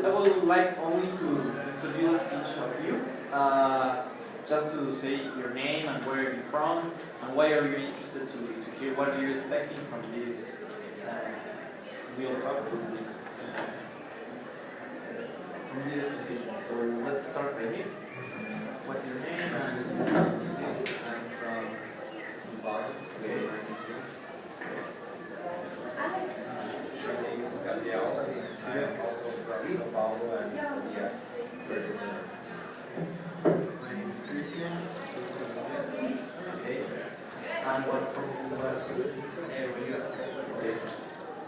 I would like only to introduce each of you, just to say your name and where you're from, and why are you interested to hear what are you expecting from this real talk, from this exposition. So let's start by here. What's your name? I'm from Salgado. Okay. My name is I'm also from São Paulo and study at My name is Christian. Okay. And what from Okay.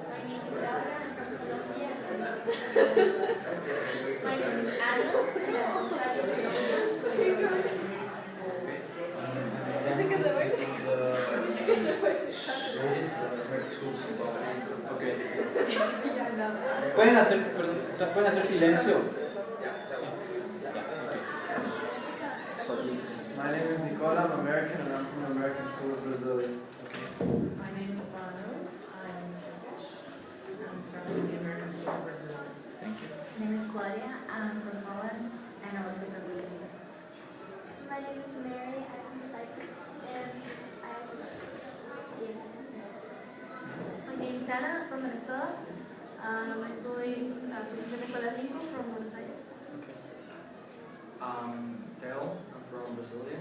My name is Laura. I'm from Colombia. My name is Okay. ¿Pueden hacer silencio? My name is Nicola, I'm American and I'm from the American School of Brazilian. My name is Banu, I'm Turkish, I'm from the American School of Brazil. Thank you. My name is Claudia, I'm from Holland, and I'm also from Brazil. My name is Mary, I'm from Cyprus, and I also My name is Ana, I'm from Venezuela. My school is Asociación Ecuador from Buenos Aires. Okay. Theo, I'm from Brasilia,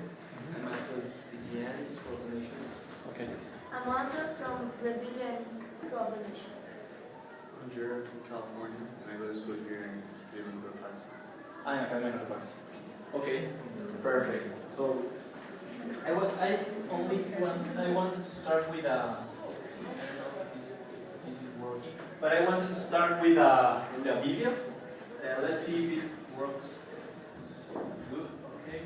and my school is ETN, School of the Nations. Okay. Amanda from Brazilian School of the Nations. I'm Jared from California, and I go to school here in Cleveland, Pacto. I am Academia de Paz. Okay. Perfect. So I wanted to start with a. I don't know if this is working, but I wanted to start with a video. Let's see if it works. Good. Okay.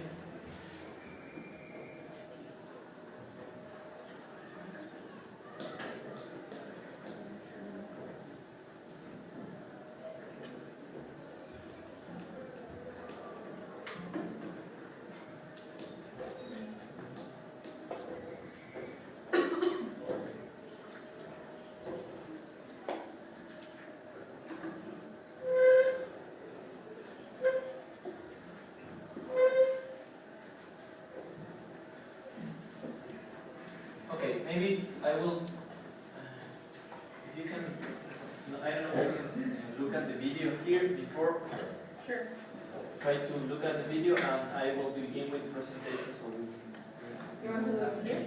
Maybe I will, if you can, I don't know if you can look at the video here before. Sure. Try to look at the video and I will begin with the presentation so we can. You want to look here?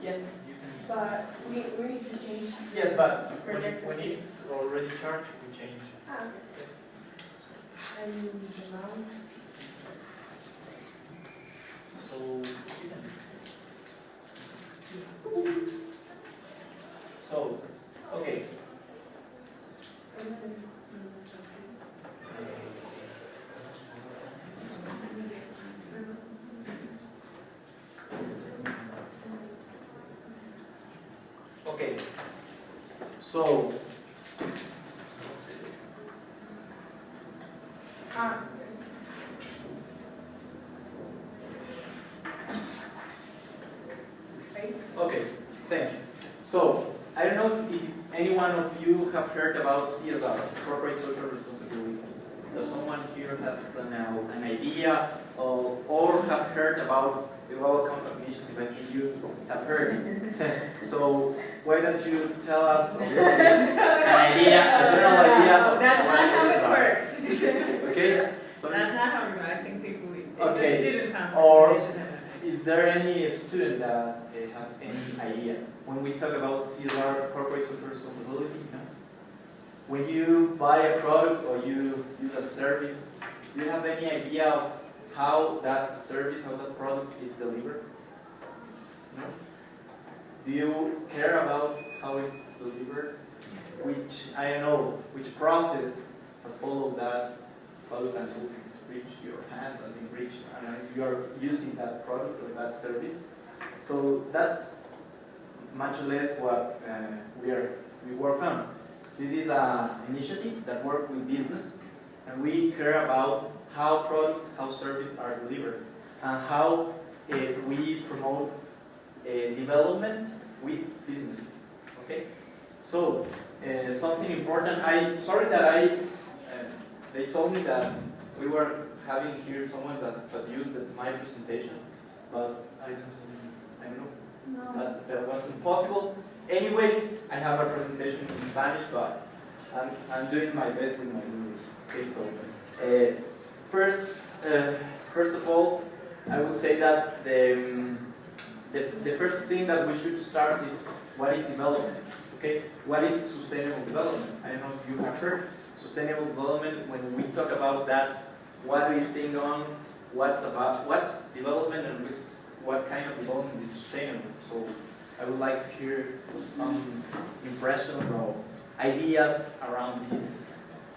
Yes, you can. But we need to change. Yes, but when it's already charged, we change. Ah, okay. And the mouse. So, okay. Okay. So, okay, thank you. So, I don't know if any one of you have heard about CSR, corporate social responsibility. Does someone here has an idea or have heard about the Global Compact Initiative? I think you have heard. So, why don't you tell us an idea, a general idea of That's what not how it CSR. works. Okay? So That's not how it works. I think people, it's okay. a student conference. Or They should have an idea. is there any student that have any idea? When we talk about CSR, corporate social responsibility, when you buy a product or you use a service, do you have any idea of how that service, how that product is delivered? No? Do you care about how it's delivered? With which process has followed that product until it's reached your hands and been reached, and you are using that product or that service. So that's much or less what we work on. This is an initiative that works with business, and we care about how products, how services are delivered, and how we promote development with business. Okay. So something important. Sorry that they told me that we were having here someone that used my presentation, but I don't know. That wasn't possible. Anyway, I have a presentation in Spanish, but I'm doing my best with my English. Okay, so first of all, I would say that the first thing that we should start is what is development. Okay, what is sustainable development? I don't know if you have heard sustainable development. When we talk about that, what do you think on what's development and what kind of development is sustainable? So I would like to hear some impressions or ideas around this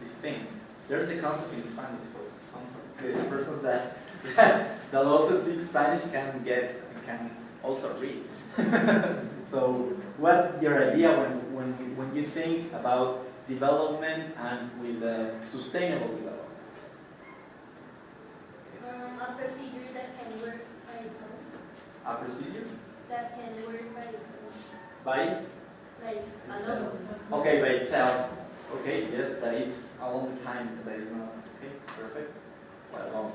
thing. There's the concept in Spanish, so some persons that that also speak Spanish can guess and can also read. So what's your idea when you think about development and with sustainable development? A procedure that can work by itself. A procedure? That can work by itself. By? Like alone. Okay, by itself. Okay, yes, that it's a long time, that is not. Okay, perfect. Well,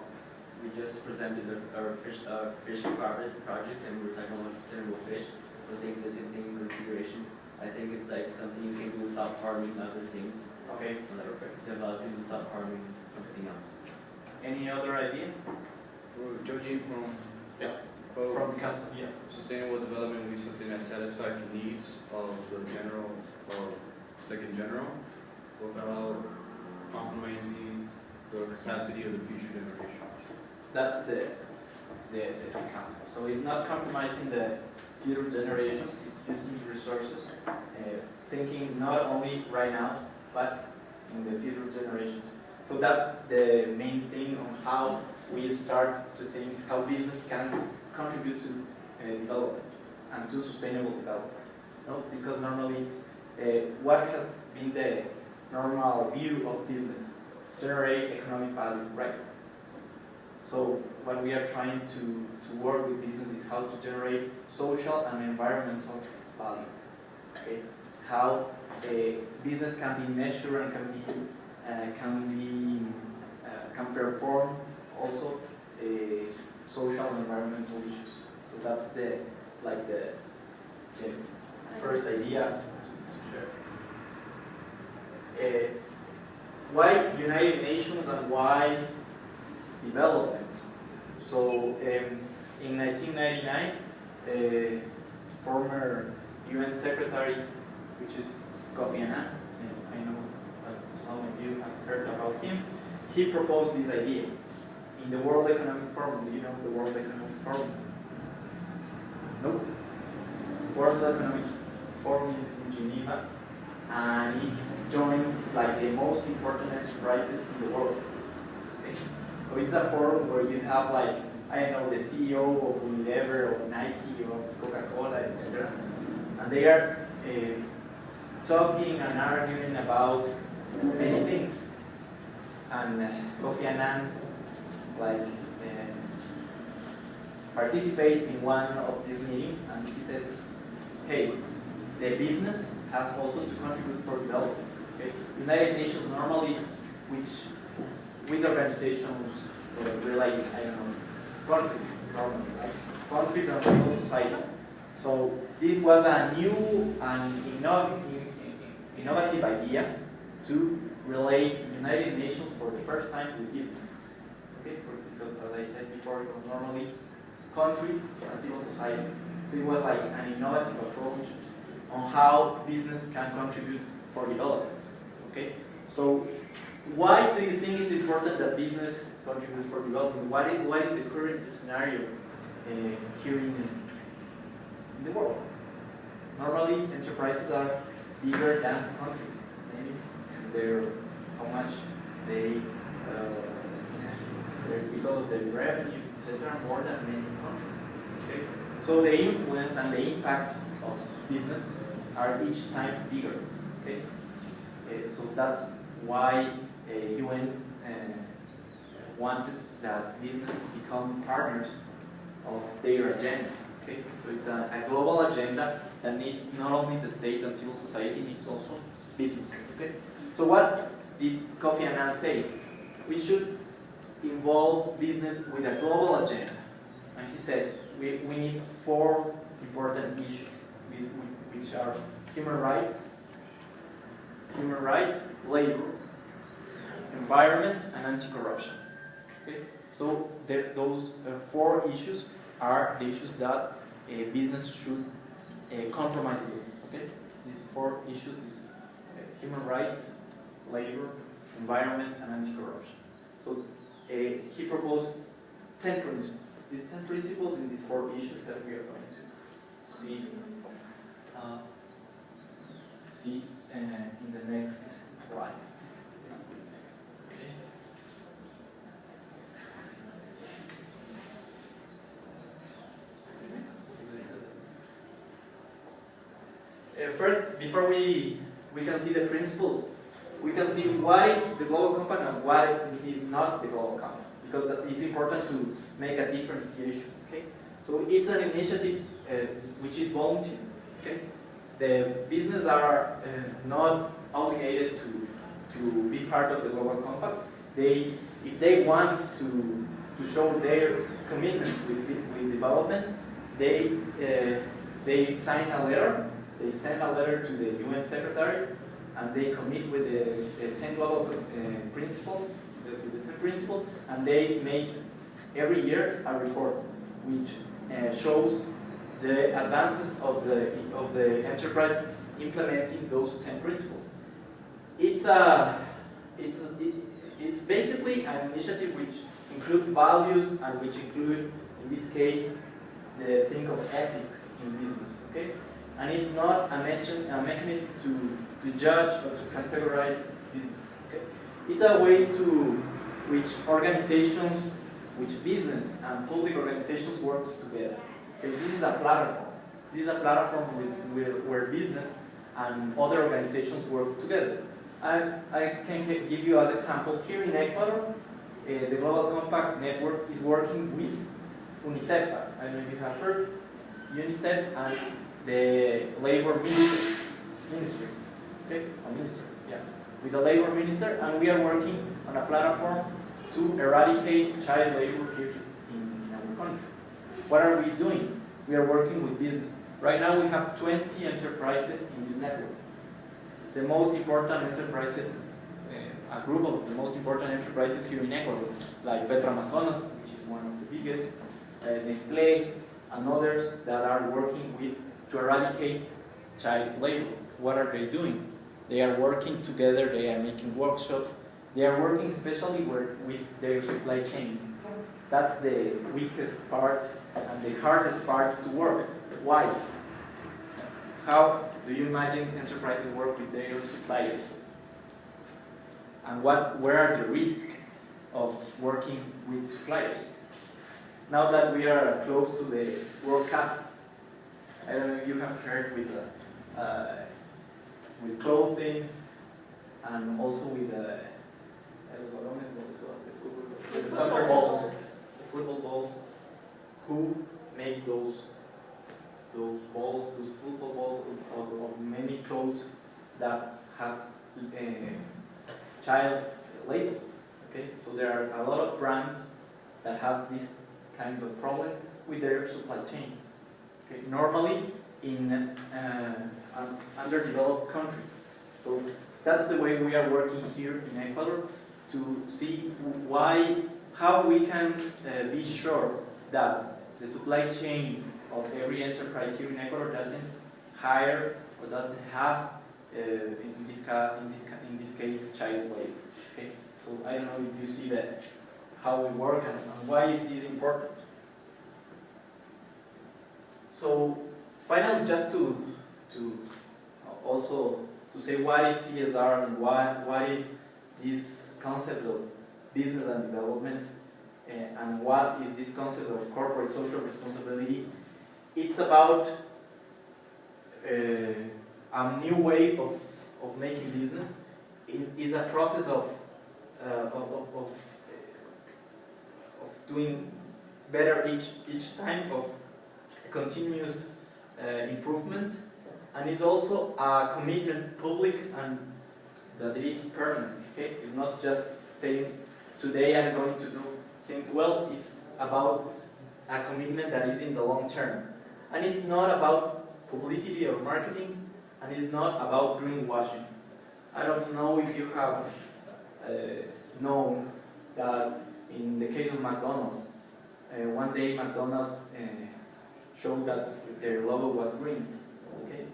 we just presented our fish project, and we're talking about sustainable fish. We're taking the same thing in consideration. I think it's like something you can do without harming other things. Okay, Like perfect. developing without harming something else. Any other idea? Judging from From the council? Yeah. sustainable development will be something that satisfies the needs of the general, or like in general, without compromising the capacity of the future generation. That's the concept. So it's not compromising the future generations, it's using resources, thinking not only right now, but in the future generations. So that's the main thing on how we start to think how business can contribute to development and to sustainable development. No? Because normally, what has been the normal view of business? Generate economic value, right? So what we are trying to work with business is how to generate social and environmental value. Okay, it's how business can be measured and can perform also social and environmental issues. So that's the first idea to share. Why United Nations and why development? So in 1999, former UN Secretary, which is Kofi Annan, I know that some of you have heard about him, he proposed this idea in the World Economic Forum. Do you know the World Economic Forum? No? World Economic Forum is in Geneva, and it joins like the most important enterprises in the world. Okay? So it's a forum where you have like, I don't know, the CEO of Unilever or Nike or Coca-Cola, etc. And they are talking and arguing about many things. And Kofi Annan participates in one of these meetings, and he says, hey, the business has also to contribute for development. Okay? United Nations normally, with organizations relate, I don't know, countries, normally, like countries and civil society. So this was a new and innovative idea to relate United Nations for the first time with business. Okay? Because as I said before, it was normally countries and civil society. So it was like an innovative approach on how business can contribute for development. Okay? So why do you think it's important that business contribute for development? What is the current scenario here in the world? Normally, enterprises are bigger than countries. their how much they because of their revenue, etc., more than many countries. Okay? So the influence and the impact of business are each time bigger. Okay? So that's why UN wanted that business become partners of their agenda. Okay? So it's a global agenda that needs not only the state and civil society, needs also business. Okay? So what did Kofi Annan say? We should involve business with a global agenda. And he said we need 4 important issues, which are human rights, labor, environment, and anti-corruption. Okay? So those 4 issues are the issues that business should compromise with. Okay? These 4 issues: human rights, labor, environment, and anti-corruption. So he proposed 10 principles. These 10 principles in these 4 issues that we are going to see in the next slide. First, before we can see the principles, we can see what is the global compact and what is not the global compact, because it's important to make a differentiation. Okay, so it's an initiative which is voluntary. Okay, the business are not obligated to be part of the global compact. If they want to show their commitment with development, they sign a letter. They send a letter to the UN Secretary, and they commit with the 10 global principles, the 10 principles, and they make every year a report which shows the advances of the enterprise implementing those 10 principles. It's basically an initiative which includes values and which include, in this case, the thing of ethics in business. Okay. And it's not a mechanism to judge or to categorize business. Okay? It's a way to which organizations, which business and public organizations works together. Okay? This is a platform. This is a platform where business and other organizations work together. I can give you as example here in Ecuador, the Global Compact Network is working with UNICEF. I don't know if you have heard UNICEF and the labor ministry, okay, with the labor minister, and we are working on a platform to eradicate child labor here in our country. What are we doing? We are working with business. Right now we have 20 enterprises in this network. The most important enterprises, a group of the most important enterprises here in Ecuador, like Petroamazonas, which is one of the biggest, Nestlé, and others that are working to eradicate child labor. What are they doing? They are working together, they are making workshops, they are working especially with their supply chain. That's the weakest part and the hardest part to work. Why? How do you imagine enterprises work with their suppliers? And where are the risks of working with suppliers? Now that we are close to the World Cup, I don't know if you have heard with clothing and also with the soccer balls, the football balls. Who make those balls, those football balls, of many clothes that have child labor? Okay, so there are a lot of brands that have this kind of problem with their supply chain. Okay, normally in underdeveloped countries. So that's the way we are working here in Ecuador to see how we can be sure that the supply chain of every enterprise here in Ecuador doesn't hire or doesn't have, in this case, child labor. Okay, so I don't know if you see that how we work and why is this important. So finally, just to also to say what is CSR and what is this concept of business and development, and what is this concept of corporate social responsibility. It's about a new way of making business. It's a process of doing better each time, of continuous improvement, and it's also a commitment, public, and that it is permanent. Okay, it's not just saying today I'm going to do things well. It's about a commitment that is in the long term, and it's not about publicity or marketing, and it's not about greenwashing. I don't know if you have known that in the case of McDonald's, one day McDonald's showed that their logo was green, okay?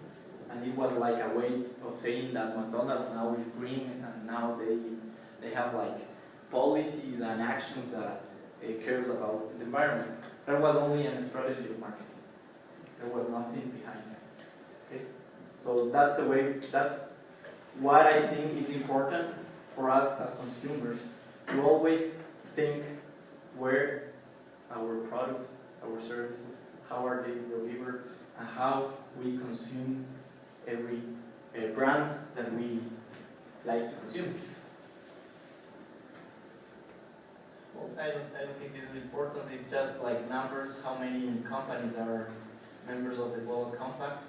And it was like a way of saying that McDonald's now is green, and now they have like policies and actions that cares about the environment. That was only a strategy of marketing. There was nothing behind it. Okay? So that's the way, that's what I think is important for us as consumers, to always think where our products, our services, how are they delivered, and how we consume every brand that we like to consume. Well, I don't think this is important. It's just like numbers, how many companies are members of the Global Compact.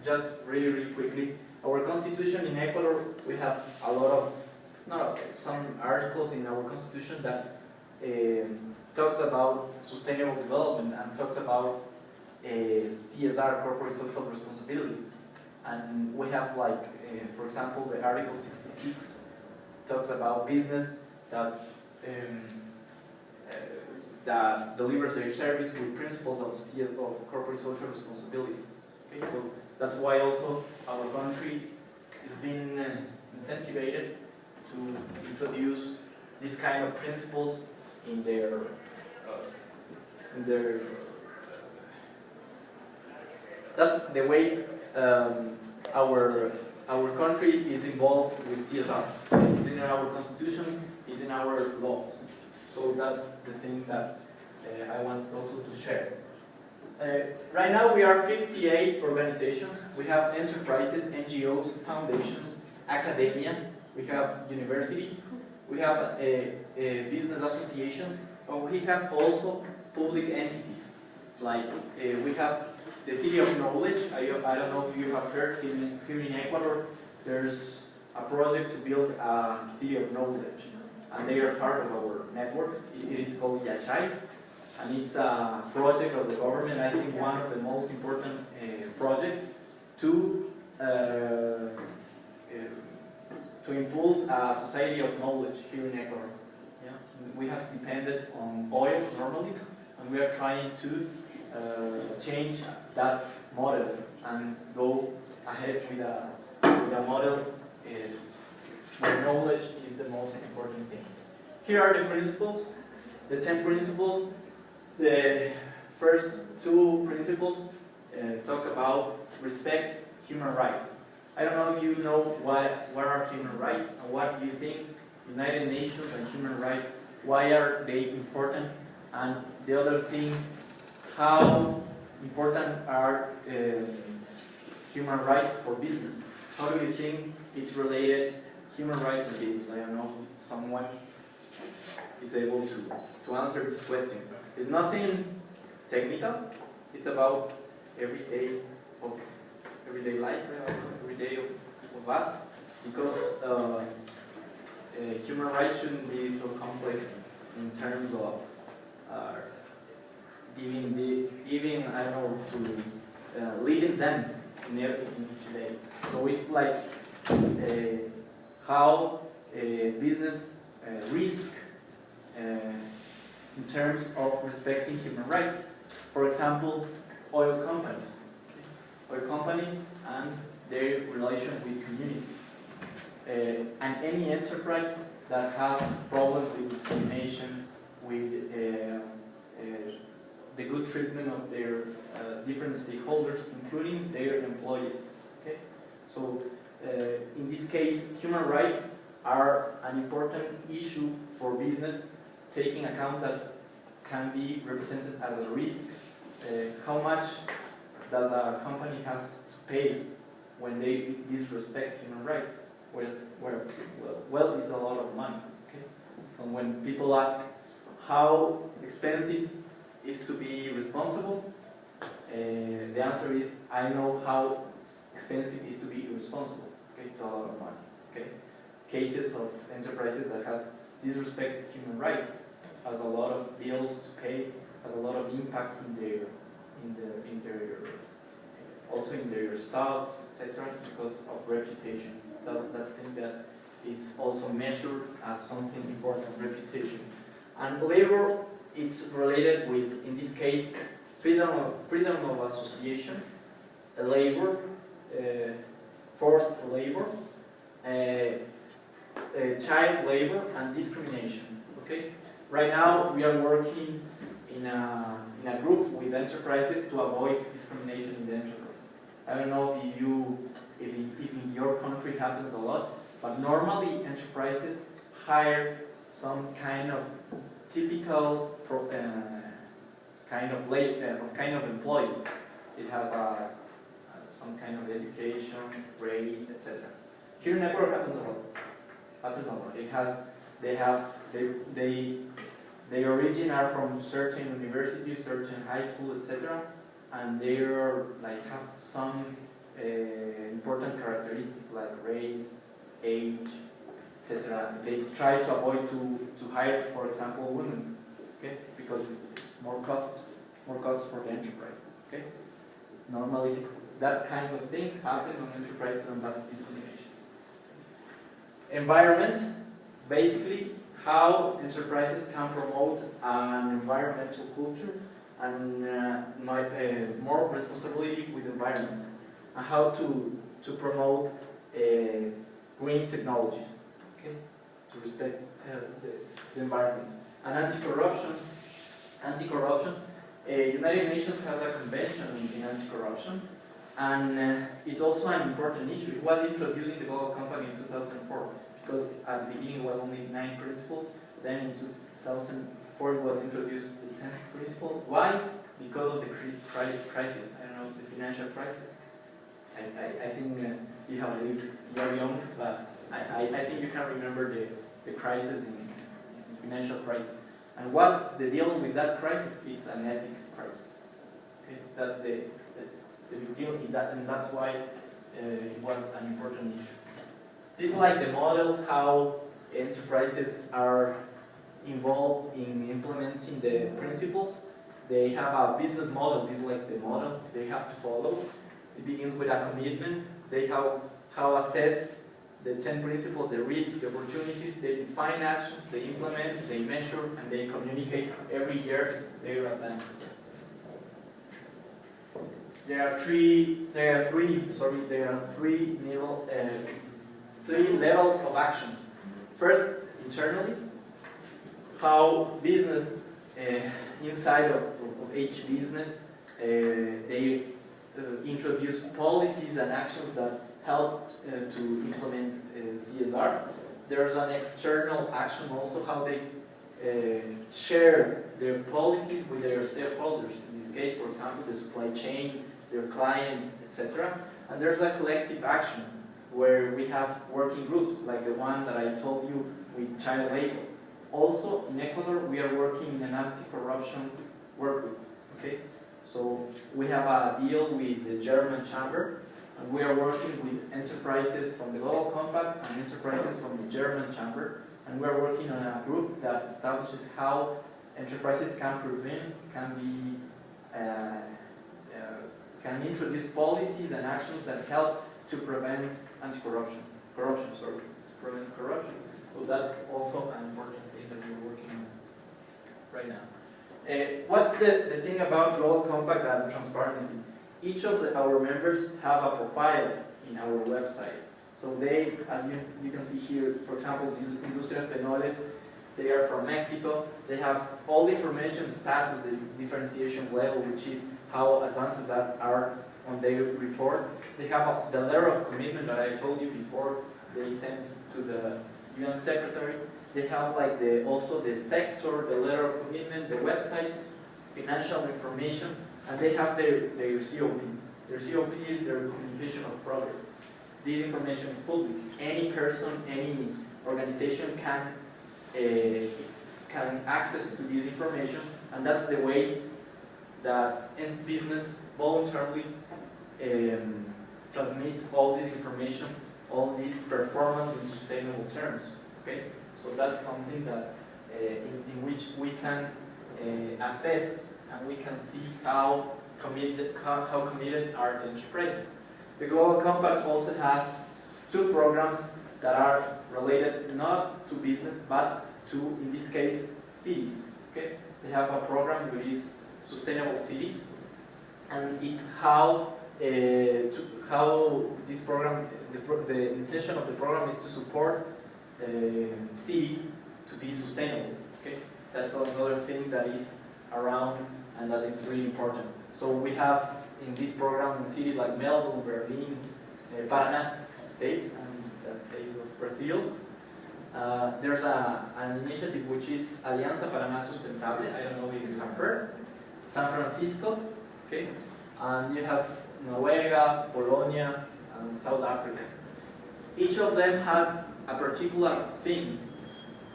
Just really quickly, our constitution in Ecuador, we have a lot of, some articles in our constitution that talks about sustainable development and talks about CSR, corporate social responsibility. And we have like, for example, the Article 66 talks about business that delivers their service with principles of corporate social responsibility. Okay, so that's why also our country is being incentivized to introduce this kind of principles in their that's the way our country is involved with CSR. It's in our constitution, it's in our laws. So that's the thing that I want also to share. Right now we are 58 organizations. We have enterprises, NGOs, foundations, academia, we have universities, we have business associations, and we have also public entities. Like we have the City of Knowledge. I don't know if you have heard, here in Ecuador, there's a project to build a City of Knowledge, and they are part of our network. It is called Yachay, and it's a project of the government, I think one of the most important projects to impulse a society of knowledge here in Ecuador. Yeah? We have depended on oil normally, and we are trying to change that model and go ahead with a model where knowledge is the most important thing. Here are the principles, the 10 principles. The first 2 principles talk about respect human rights. I don't know if you know what are human rights and what do you think United Nations and human rights, why are they important? And the other thing, how important are human rights for business? How do you think it's related, human rights and business? I don't know if someone is able to answer this question. It's nothing technical. It's about everyday life, every day of us, because human rights shouldn't be so complex in terms of giving I don't know, to leading them in each day. So it's like how business risk in terms of respecting human rights. For example, oil companies and their relation with community. And any enterprise that has problems with discrimination, with the good treatment of their different stakeholders, including their employees. Okay? So in this case, human rights are an important issue for business, taking account that can be represented as a risk. How much does a company has to pay when they disrespect human rights? Well, it's a lot of money. Okay? So when people ask how expensive is to be responsible, the answer is, I know how expensive is to be irresponsible. Okay? It's a lot of money. Okay? Cases of enterprises that have disrespected human rights has a lot of bills to pay, has a lot of impact in their also in their staff, etc., because of reputation. That thing that is also measured as something important, reputation. And labor, it's related with, in this case, freedom of association, labor, forced labor, child labor, and discrimination. Okay. Right now, we are working in a group with enterprises to avoid discrimination in the enterprise. I don't know if in your country happens a lot, but normally enterprises hire some kind of typical kind of employee. It has some kind of education, race, etc. Here in Ecuador happens a lot. They origin are from certain universities, certain high school, etc., and they are have some important characteristics like race, age, etc. They try to avoid to hire, for example, women, okay, because it's more cost for the enterprise. Okay, normally that kind of things happen on enterprises, and that's discrimination. Environment, basically, how enterprises can promote an environmental culture and more responsibility with the environment, and how to promote green technologies, okay, to respect the environment. And anti-corruption. United Nations has a convention in anti-corruption, and it's also an important issue. It was introduced in the Global Compact in 2004, because at the beginning it was only 9 principles. Then in 2004 it was introduced the 10th principle. Why? Because of the crisis. I don't know, the financial crisis. I think you have lived, you are young, but I think you can remember the crisis in financial crisis. And what's the deal with that crisis? It's an ethical crisis. Okay? That's the big deal in that, and that's why it was an important issue. This is like the model how enterprises are involved in implementing the principles. They have a business model. This is like the model they have to follow. It begins with a commitment. They how assess the 10 principles, the risks, the opportunities. They define actions, they implement, they measure, and they communicate every year their advances. There are three levels of actions. First, internally, how business inside of each business they introduce policies and actions that help to implement CSR. There's an external action also, how they share their policies with their stakeholders. In this case, for example, the supply chain, their clients, etc. And there's a collective action where we have working groups, like the one that I told you with child labor. Also, in Ecuador, we are working in an anti-corruption work group. Okay, so we have a deal with the German chamber, and we are working with enterprises from the Global Compact and enterprises from the German chamber, and we are working on a group that establishes how enterprises can prevent, can introduce policies and actions that help to prevent corruption. So that's also an important thing that we're working on right now. What's the thing about Global Compact and transparency? Each of our members have a profile in our website. So they, as you can see here, for example, these Industrias Penoles, they are from Mexico, they have all the information status, the differentiation level, which is how advanced that are on their report. They have the letter of commitment that I told you before they sent to the UN Secretary. They have like also the sector, the letter of commitment, the website, financial information, and they have their COP. Their COP is their communication of progress. This information is public. Any person, any organization can access to this information, and that's the way that any business voluntarily transmit all this information, all this performance in sustainable terms. Okay, so that's something that in which we can assess and we can see how committed are the enterprises. The Global Compact also has two programs that are related not to business but to, in this case, cities. Okay, they have a program which is Sustainable Cities, and it's how this program, the intention of the program is to support cities to be sustainable. Okay, that's another thing that is around and that is really important. So we have in this program cities like Melbourne, Berlin, Paraná State, and the case of Brazil. There's an initiative which is Alianza para Más Sustentable. I don't know if you have heard. San Francisco, okay, and you have Noruega, Polonia, and South Africa. Each of them has a particular thing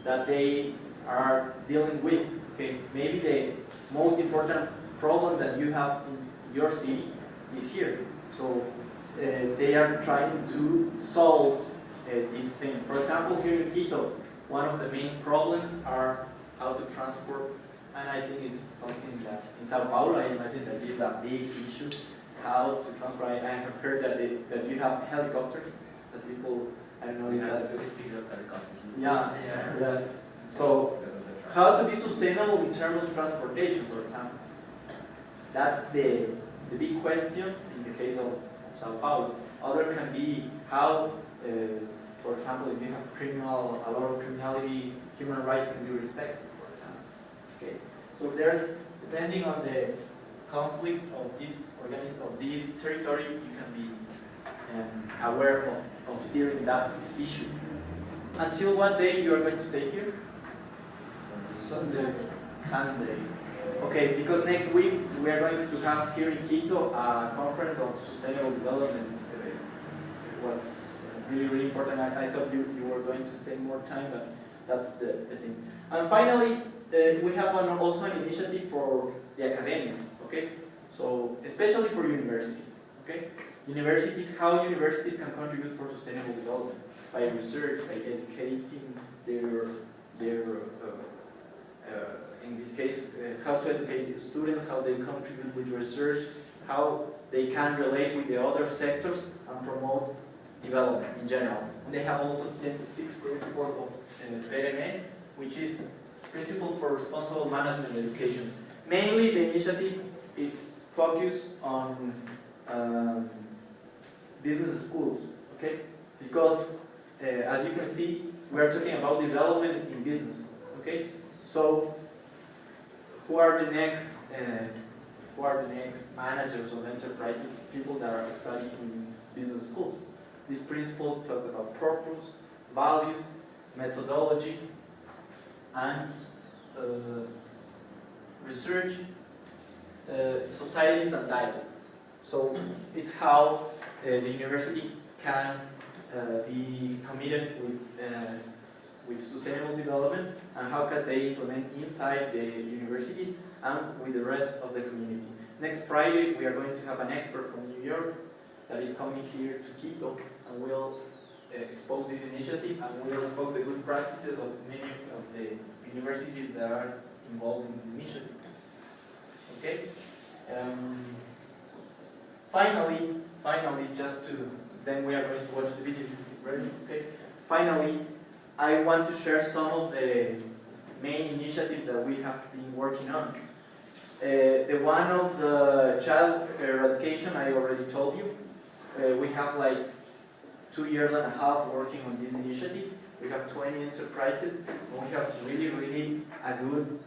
that they are dealing with. Okay, maybe the most important problem that you have in your city is here. So they are trying to solve this thing. For example, here in Quito, one of the main problems are how to transport, and I think it's something that in Sao Paulo, I imagine that is a big issue, how to transport. I have heard that you have helicopters, that people, I don't know if that's the speaker of helicopters. Yeah, yes. So, how to be sustainable in terms of transportation, for example. That's the big question in the case of Sao Paulo. Other can be how, for example, if you have a lot of criminality, human rights can be respected, for example. Okay. So there's, depending on the conflict of this territory, you can be aware of dealing that issue. Until what day you are going to stay here? Sunday. Okay, because next week we are going to have here in Quito a conference of sustainable development. It was really, really important. I thought you were going to stay more time, but that's the thing. And finally, we have also an initiative for the academia. Okay, so especially for universities. Okay, how universities can contribute for sustainable development by research, by educating their in this case, how to educate students, how they contribute with research, how they can relate with the other sectors and promote development in general. And they have also 6 principles of PRM, which is Principles for Responsible Management Education. Mainly the initiative is focused on business schools, okay? Because as you can see, we are talking about development in business, okay? So who are the next managers of enterprises? People that are studying in business schools. These principles talk about purpose, values, methodology, and research, societies, and dialogue. So it's how the university can be committed with sustainable development, and how can they implement inside the universities and with the rest of the community. Next Friday we are going to have an expert from New York that is coming here to Quito, and will expose this initiative, and will expose the good practices of many of the universities that are involved in this initiative. Okay? Finally, then we are going to watch the video. Ready? Okay? Finally, I want to share some of the main initiatives that we have been working on. The one of the child eradication, I already told you. We have like 2.5 years working on this initiative. We have 20 enterprises, and we have really a good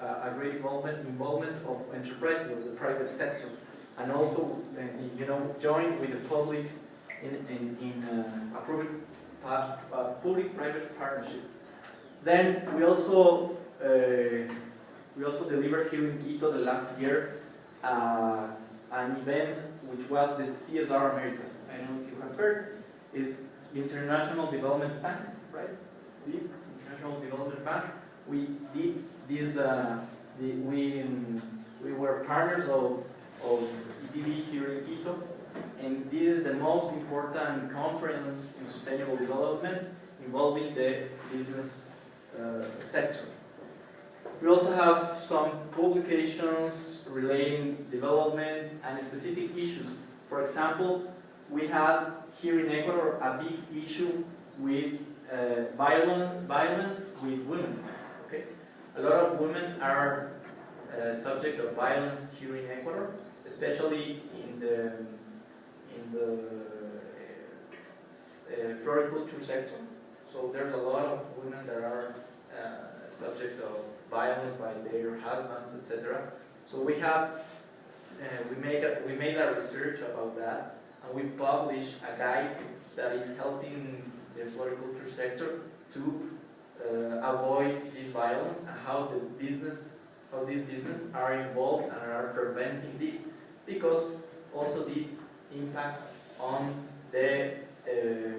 a great involvement of enterprises of the private sector, and also join with the public in a public-private partnership. Then we also delivered here in Quito the last year an event which was the CSR Americas. I don't know if you have heard. It's International Development Bank, right? The International Development Bank. We did this. We were partners of EDB here in Quito, and this is the most important conference in sustainable development involving the business sector. We also have some publications relating development and specific issues. For example, we had here in Ecuador a big issue with violence with women. Okay, a lot of women are subject of violence here in Ecuador, especially in the floriculture sector. So there's a lot of women that are subject of violence by their husbands, etc. So we have we made a research about that, and we published a guide that is helping the floriculture sector to avoid this violence, and how these businesses are involved and are preventing this, because also this impact on the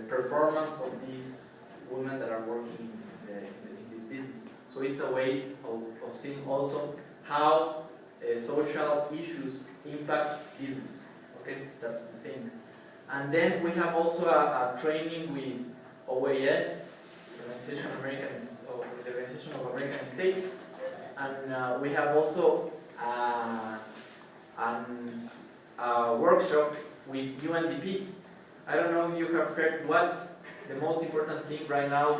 performance of these women that are working in this business. So it's a way of seeing also how social issues impact business. Okay, that's the thing. And then we have also a training with OAS, the Organization of American States, and we have also a workshop with UNDP. I don't know if you have heard what's the most important thing right now.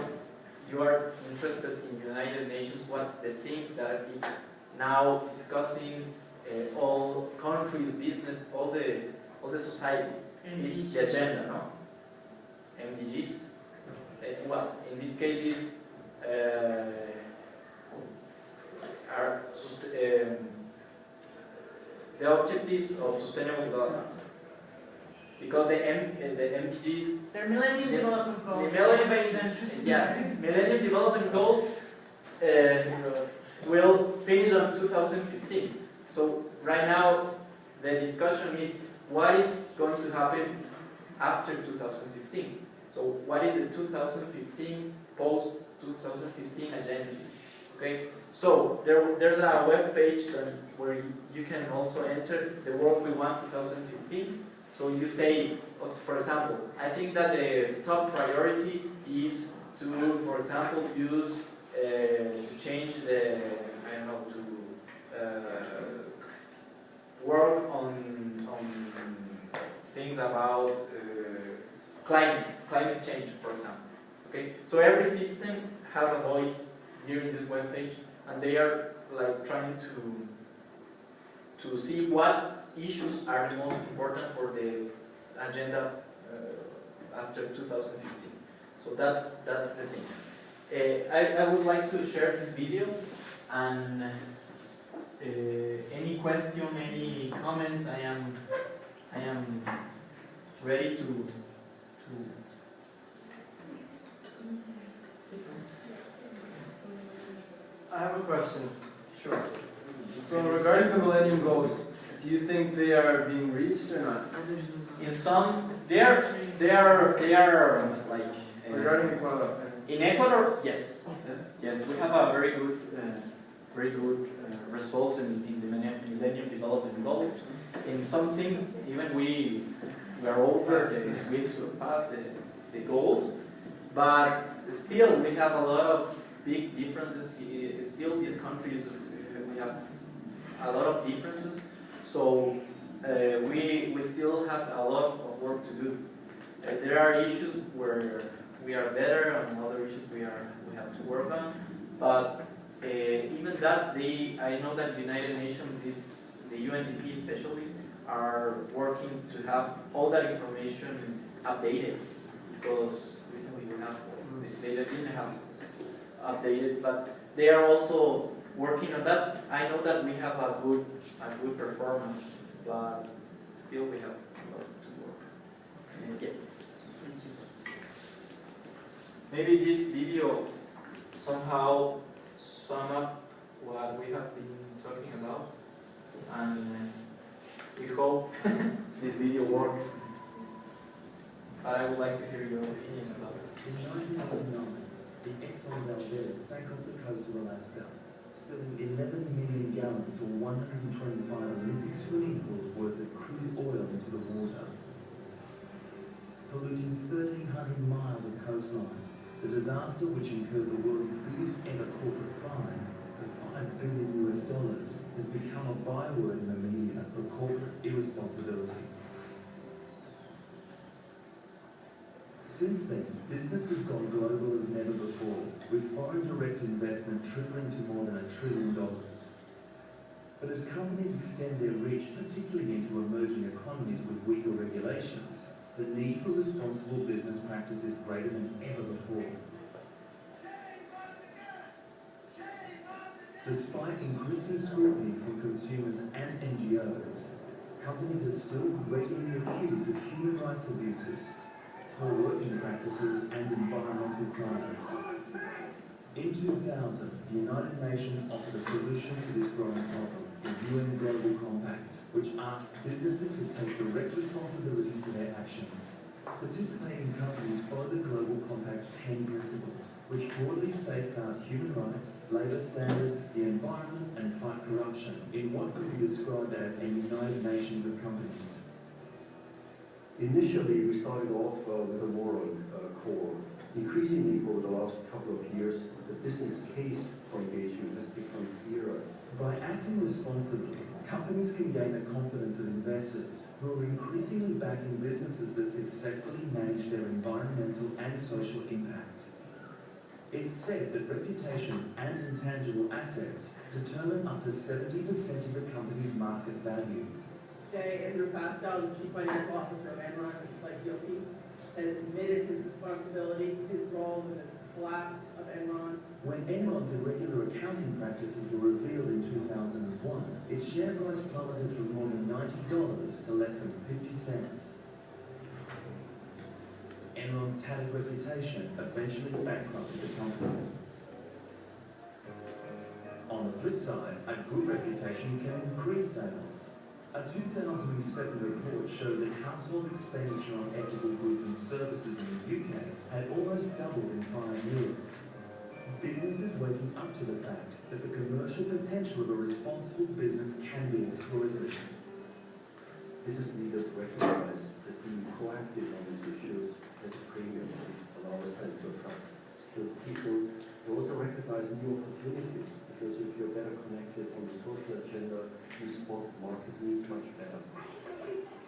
You are interested in United Nations. What's the thing that is now discussing all countries, business, all the society? Is the agenda, no? MDGs. Well, in this case, are the objectives of sustainable development. Because the MDGs, They're Millennium Development Goals. The Everybody's interested. yes, Millennium Development Goals will finish on 2015. So right now, the discussion is what is going to happen after 2015. So what is the 2015 post-2015 agenda? Okay. So there's a web page where you can also enter the work we want 2015. So you say, for example, I think that the top priority is to, for example, use to change the, I don't know, to work on things about climate change, for example. Okay, so every citizen has a voice during this web page, and they are like trying to see what issues are the most important for the agenda after 2015. So that's the thing. I would like to share this video, and any question, any comment, I am ready to. I have a question. Sure. So regarding the Millennium Goals, do you think they are being reached or not? In some, they are like Regarding Ecuador. in Ecuador, yes, yes, we have a very good results in the Millennium Development Goals. In some things, even we are over, we surpassed the goals, but still we have a lot of big differences. Still, these countries we have a lot of differences. So we still have a lot of work to do. There are issues where we are better, and other issues we have to work on. But even that, I know that United Nations the UNDP especially, are working to have all that information updated, because recently we have, they didn't have updated, but they are also working on that. I know that we have a good performance, but still we have a lot to work. And yeah. Maybe this video somehow sum up what we have been talking about, and we hope this video works. But I would like to hear your opinion about it. In 1999, the Exxon Valdez sank off the coast of Alaska, spilling 11 million gallons or 125 Olympic swimming pools worth of crude oil into the water, polluting 1,300 miles of coastline. The disaster, which incurred the world's biggest ever corporate fine of $5 billion, has become a byword in the media for corporate irresponsibility. Since then, business has gone global as never before, with foreign direct investment tripling to more than $1 trillion. But as companies extend their reach, particularly into emerging economies with weaker regulations, the need for responsible business practice is greater than ever before. Despite increasing scrutiny from consumers and NGOs, companies are still regularly accused of human rights abuses, poor working practices, and environmental crimes. In 2000, the United Nations offered a solution to this growing problem, the UN Global Compact, which asked businesses to take direct responsibility for their actions. Participating companies follow the Global Compact's 10 principles, which broadly safeguard human rights, labour standards, the environment, and fight corruption in what could be described as a United Nations of companies. Initially, we started off with a moral core. Increasingly, over the last couple of years, the business case for engagement has become clearer. By acting responsibly, companies can gain the confidence of investors who are increasingly backing businesses that successfully manage their environmental and social impact. It's said that reputation and intangible assets determine up to 70% of the company's market value. Today, Andrew Pacto, the Chief Financial Officer of Enron, like guilty, has admitted his responsibility, his role in the collapse of Enron. When Enron's irregular accounting practices were revealed in 2001, its share price plummeted from more than $90 to less than 50 cents. Enron's tattered reputation eventually bankrupted the company. On the flip side, a good reputation can increase sales. A 2007 report showed that household expenditure on ethical goods and services in the UK had almost doubled in 5 years. Businesses waking up to the fact that the commercial potential of a responsible business can be exploited. Business leaders recognize that being proactive on these issues has a premium and allows them to attract skilled people. They also recognize new opportunities, because if you're better connected on the social agenda, you spot market needs much better.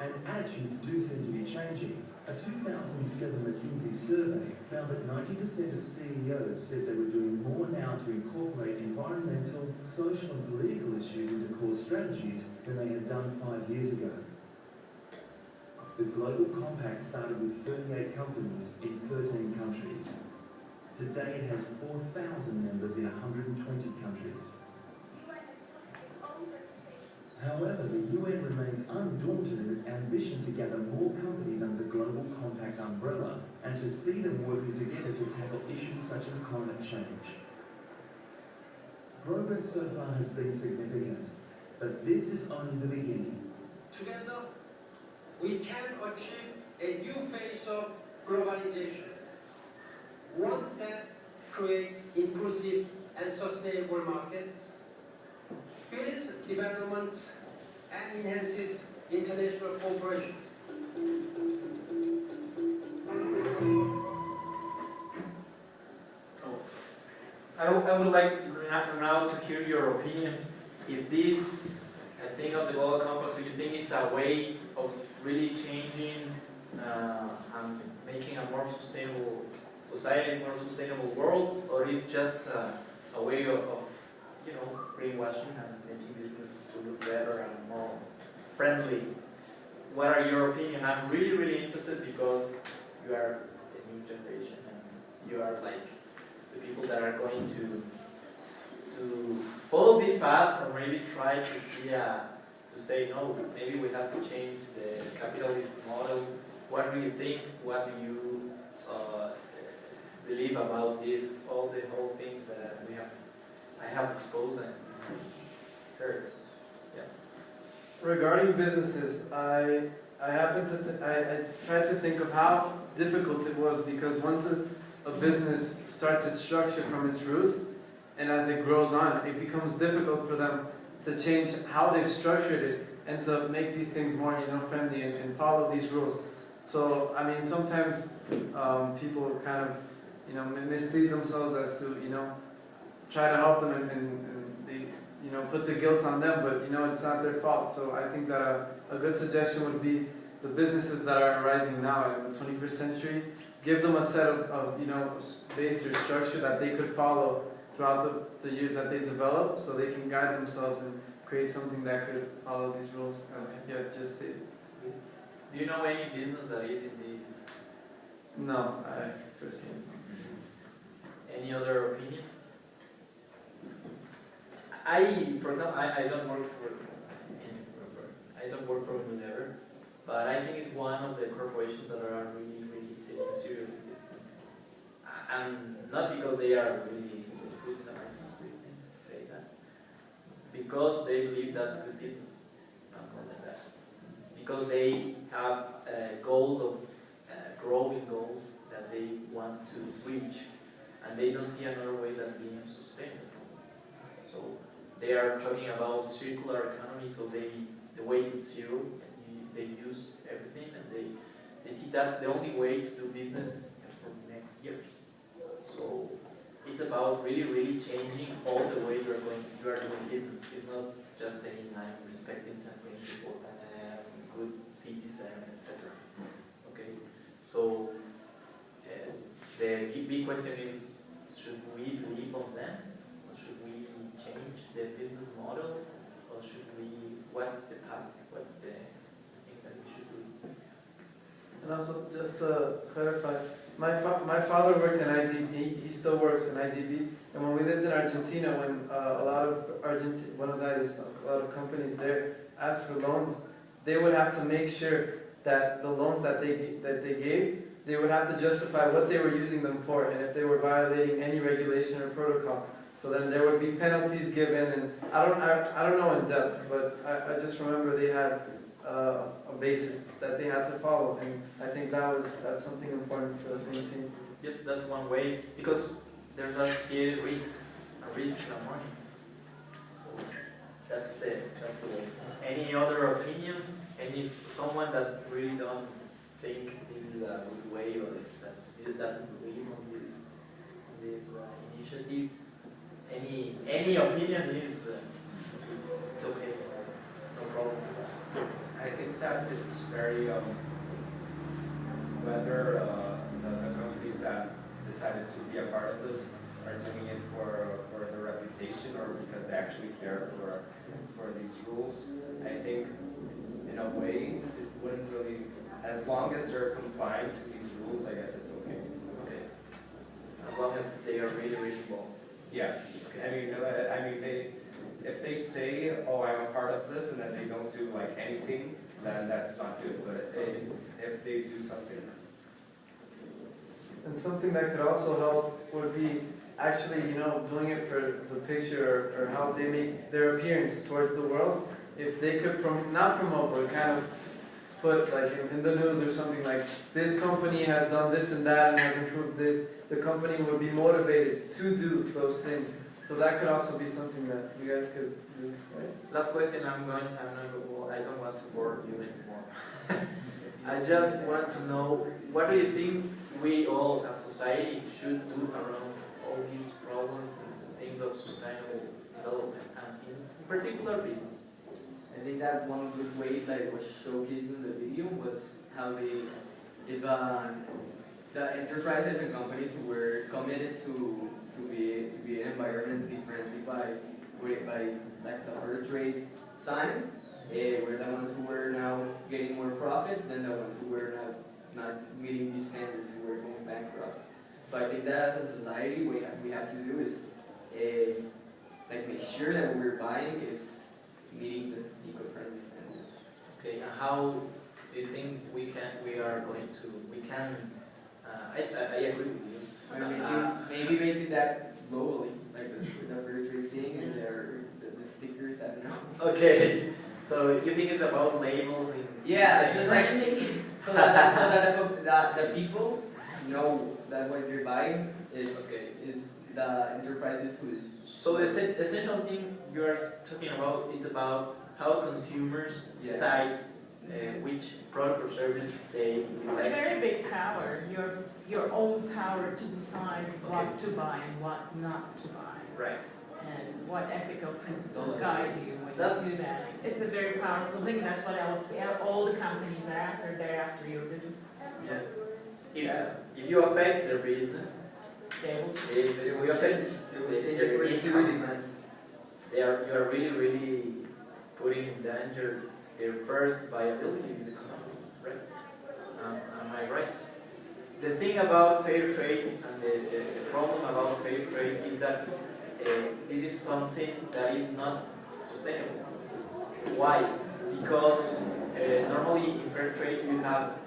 And attitudes do seem to be changing. A 2007 McKinsey survey found that 90% of CEOs said they were doing more now to incorporate environmental, social and political issues into core strategies than they had done 5 years ago. The Global Compact started with 38 companies in 13 countries. Today it has 4,000 members in 120 countries. However, the UN remains undaunted in its ambition to gather more companies under the Global Compact umbrella and to see them working together to tackle issues such as climate change. Progress so far has been significant, but this is only the beginning. Together, we can achieve a new phase of globalization, one that creates inclusive and sustainable markets, builds development, and enhances international cooperation. So, I would like now to hear your opinion. Is this a thing of the Global Compact? Do you think it's a way of really changing and making a more sustainable society, more sustainable world, or is just a way of greenwashing and making business to look better and more friendly? What are your opinion? I'm really, really interested because you are the new generation, and you are like the people that are going to follow this path, or maybe try to see to say no, maybe we have to change the capitalist model. What do you think? What do you believe about this? All the whole things that I have exposed and heard. Yeah. Regarding businesses, I happen to I tried to think of how difficult it was, because once a business starts its structure from its roots, and as it grows on, it becomes difficult for them to change how they've structured it and to make these things more, friendly and follow these rules. So, I mean, sometimes people kind of, mislead themselves as to, try to help them and they, put the guilt on them, but, it's not their fault. So I think that a good suggestion would be the businesses that are arising now in the 21st century, give them a set of base or structure that they could follow throughout the years that they develop, so they can guide themselves and create something that could follow these rules, as you had just stated. Do you know any business that is in this? No, I personally. Any other opinion? For example, I don't work for Unilever, but I think it's one of the corporations that are really, really taking seriously this thing. And not because they are really good Samaritans, we can say that. Because they believe that's good business, not more than that. Because they have goals of growing goals that they want to reach, and they don't see another way than being sustainable. So they are talking about circular economy, so the waste is zero, and they use everything, and they see that's the only way to do business for the next years. So it's about really, really changing all the way you are doing business. It's not just saying I'm respecting some principles and I am a good citizen, etc. Okay, so the big question is: should we believe on them, or should we change the business model, or should we? What's the path? What's the thing that we should do? And also, just to clarify, my father worked in IDB, he still works in IDB, and when we lived in Argentina, when a lot of Buenos Aires, a lot of companies there asked for loans, they would have to make sure that the loans that they gave, they would have to justify what they were using them for, and if they were violating any regulation or protocol. So then there would be penalties given, and I don't know in depth, but I just remember they had a basis that they had to follow, and I think that's something important to maintain. Yes, that's one way, because there's associated risks, and risks are money. So that's the way. Any other opinion? Any someone that really don't think this is a good way, or that doesn't believe on this initiative? Any opinion is it's okay, no problem. I think that it's very whether the companies that decided to be a part of this are doing it for their reputation or because they actually care for these rules. I think in a way it wouldn't really, as long as they're complying to these rules, I guess it's okay. Okay. As long as they are really, really involved. Yeah. Okay. I mean, if they say, "Oh, I'm a part of this," and then they don't do like anything, then that's not good. But if they do something, and something that could also help would be actually, doing it for the picture or how they make their appearance towards the world. If they could not promote, but kind of put like in the news or something like, this company has done this and that and has improved this, the company would be motivated to do those things. So that could also be something that you guys could do, right? Last question, I don't want to bore you anymore. I just want to know, what do you think we all as society should do around all these problems, these things of sustainable development, and in particular business? I think that one good way that was showcased in the video was how if the enterprises and companies who were committed to be environmentally friendly by like the fair trade sign, were the ones who were now getting more profit than the ones who were not not meeting these standards, we're going bankrupt. So I think that as a society, what we have to do is like make sure that what we're buying is meeting the eco-friendly standards. Okay, and how do you think we can I agree with you. Maybe making that globally, like the fair trade thing and the stickers, I don't know. Okay, so you think it's about labels in Yeah, so like so that the people know that what you're buying is the enterprises who's. So the essential thing you're talking about is about how consumers decide which product or service they It's a very big power, your own power to decide what to buy and what not to buy. Right. And what ethical principles guide you when you do that. It's a very powerful thing, and that's what all the companies are after. They're after your business. Yeah. If you affect their business, they will affect their income. You are really putting in danger their first viability in the economy, right? Am I right? The thing about fair trade and the problem about fair trade is that this is something that is not sustainable. Why? Because normally in fair trade you have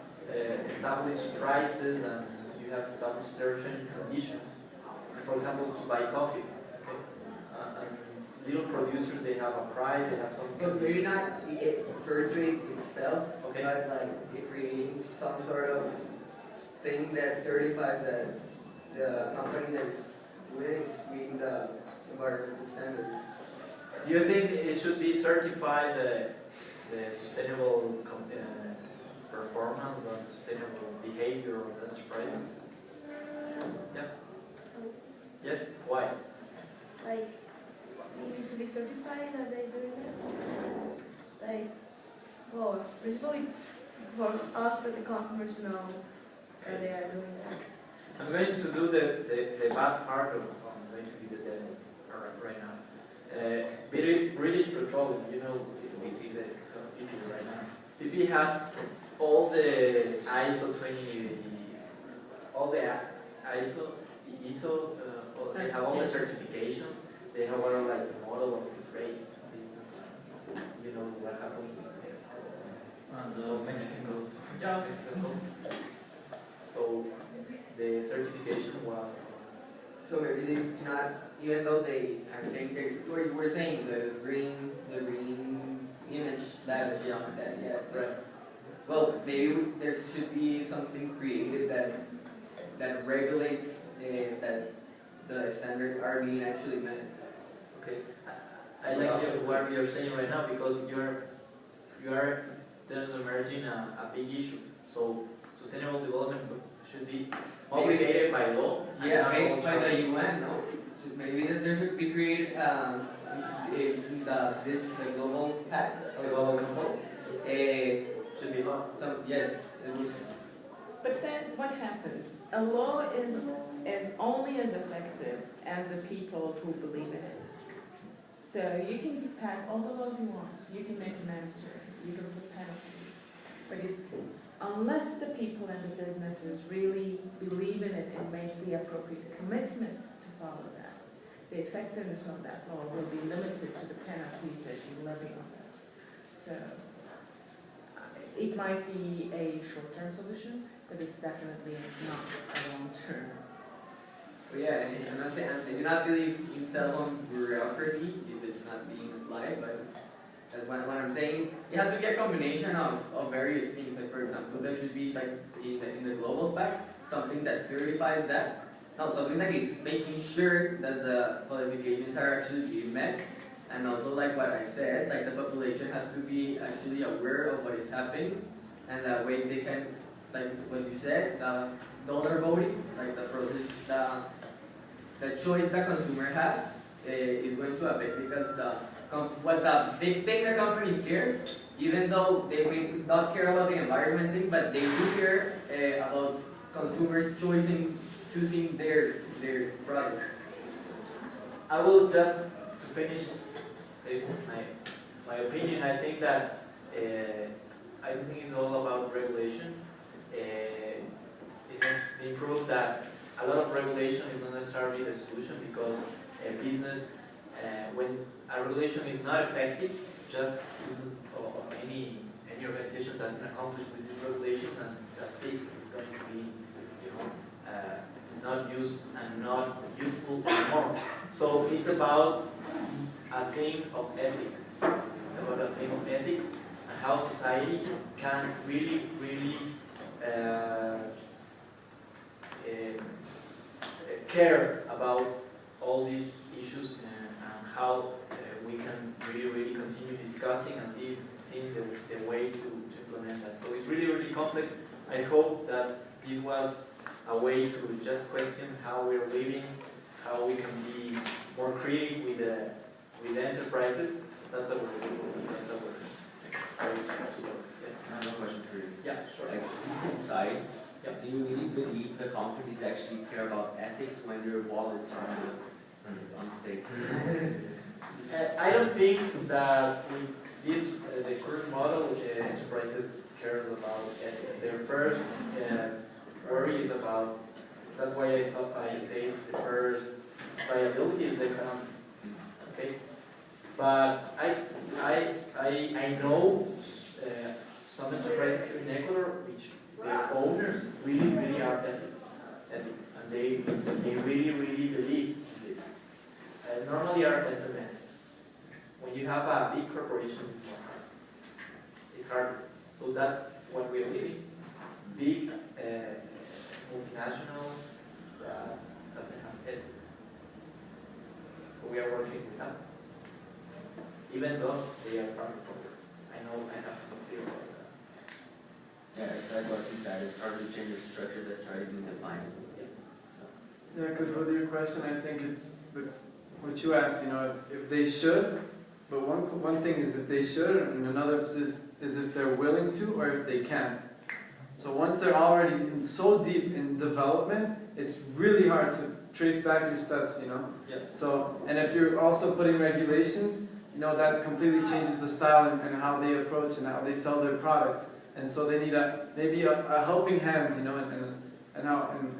established prices and you have established certain conditions. For example, to buy coffee. Okay? Little producers, they have a price, they have some But maybe not fair trade itself, okay, but like it creates some sort of thing that certifies that the company that's doing is meeting the environmental standards. Do you think it should be certified the sustainable performance and sustainable behavior of enterprises? Yeah. Yes. Why? Like, they need to be certified that they're doing it. Like, well, principally for us, that the consumers know that they are doing that. I'm going to do the bad part of I'm going to be the devil right now. British Petroleum, you know, BP right now. BP had all the ISO 20, all the ISO, they have all the certifications. They have all like the model of the trade business. You know what happened in Mexico. And Mexico. Yeah, Mexico. So the certification was. So maybe they do not, even though they are saying we're saying the green image that is beyond that yet. Right. Well, maybe there should be something created that regulates that the standards are being actually met. Okay, I like what you're saying right now because there's emerging a big issue. So sustainable development should be obligated by law. Yeah, by the UN. No, so maybe that there should be created the global pact, the global code. Should be law. Yes, it was. But then what happens? A law is only as effective as the people who believe in it. So you can pass all the laws you want, you can make it mandatory, you can put penalties. But unless the people and the businesses really believe in it and make the appropriate commitment to follow that, the effectiveness of that law will be limited to the penalties that you levy on that. So it might be a short-term solution, but it's definitely not a long-term. But yeah, I'm not saying I do not believe in cell-phone bureaucracy if it's not being applied, but what I'm saying, it has to be a combination of various things. Like for example, there should be like in the global pact something that certifies that. No, something that is making sure that the qualifications are actually being met. And also like what I said, like the population has to be actually aware of what is happening, and that way they can, like what you said, dollar voting, like the process, the choice the consumer has is going to affect because the big thing the companies care, even though they may not care about the environment thing, but they do care about consumers choosing their product. I will just to finish say my opinion. I think that I think it's all about regulation. They proved that a lot of regulation is not necessarily the solution, because a business, when a regulation is not effective, just or any organization doesn't accomplish with this regulation, and that's it. It's going to be, not used and not useful anymore. So it's about a thing of ethics. It's about a thing of ethics and how society can really, really care about all these issues, and how we can really, really continue discussing and seeing the way to implement that. So it's really, really complex. I hope that this was a way to just question how we're living, how we can be more creative with the enterprises. That's our I have a question for you. Yeah, sure. Like, inside, do you really believe the companies actually care about ethics when their wallets are on stake? I don't think that with this, the current model, enterprises cares about ethics. Their first worry is about, that's why I thought I said the first viability is the economy. Okay? But I know some enterprises here in Ecuador which their owners really, really are ethic, and they really, really believe in this. Normally are SMS. When you have a big corporation, it's more hard. It's harder. So that's what we're living. Big multinationals that doesn't have ethics. So we are working with that. Even though they are part of it. I know I have to be clear about that. Yeah, it's like what you said, it's hard to change a structure that's already been defined. Yeah, because with your question, I think it's what you asked, if they should, but one thing is if they should, and another is if they're willing to, or if they can. So once they're already so deep in development, it's really hard to trace back your steps, Yes. So, and if you're also putting regulations, that completely changes the style and how they approach and how they sell their products. And so they need maybe a helping hand, and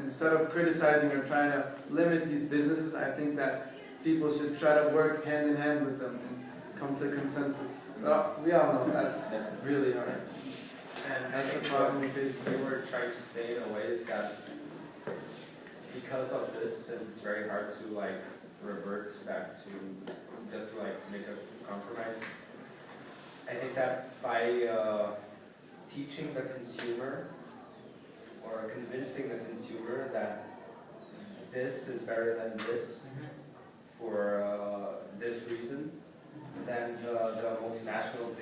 instead of criticizing or trying to limit these businesses, I think that people should try to work hand in hand with them and come to consensus. But we all know that's really hard. And That's the problem we face. we were trying to say in a way is that because of this, since it's very hard to revert back to just to make a compromise, I think that by teaching the consumer or convincing the consumer that this is better than this for this reason, then the multinationals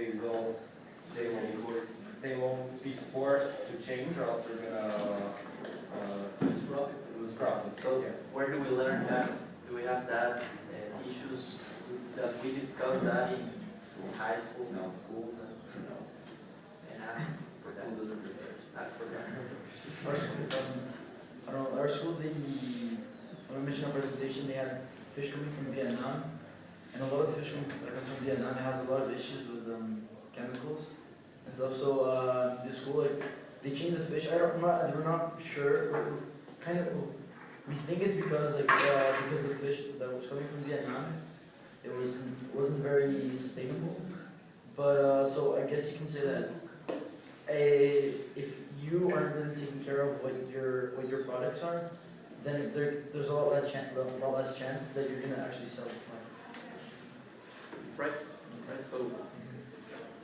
they won't be forced to change, or else they're gonna lose profit. So where do we learn that? Do we have that issues that we discussed that in high schools and schools and ask for that? Ask for that. Our school, when we mentioned our presentation, they had fish coming from Vietnam, and a lot of the fish that comes from Vietnam has a lot of issues with chemicals and stuff. So the school, they changed the fish. We're not sure. We think it's because the fish that was coming from Vietnam, it wasn't very sustainable. But so I guess you can say that if you aren't really taking care of what your products are, then there's a lot less chance that you're gonna actually sell the product. Right. So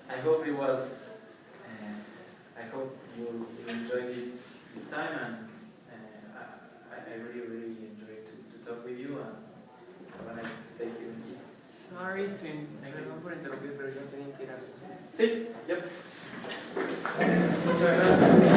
I hope it was. I hope you enjoyed this time, and I really, really enjoyed to talk with you, and have a nice stay here in Quito. Sorry, perdón por interrumpir, pero yo tenía que ir a... Sí, yep. Muchas gracias.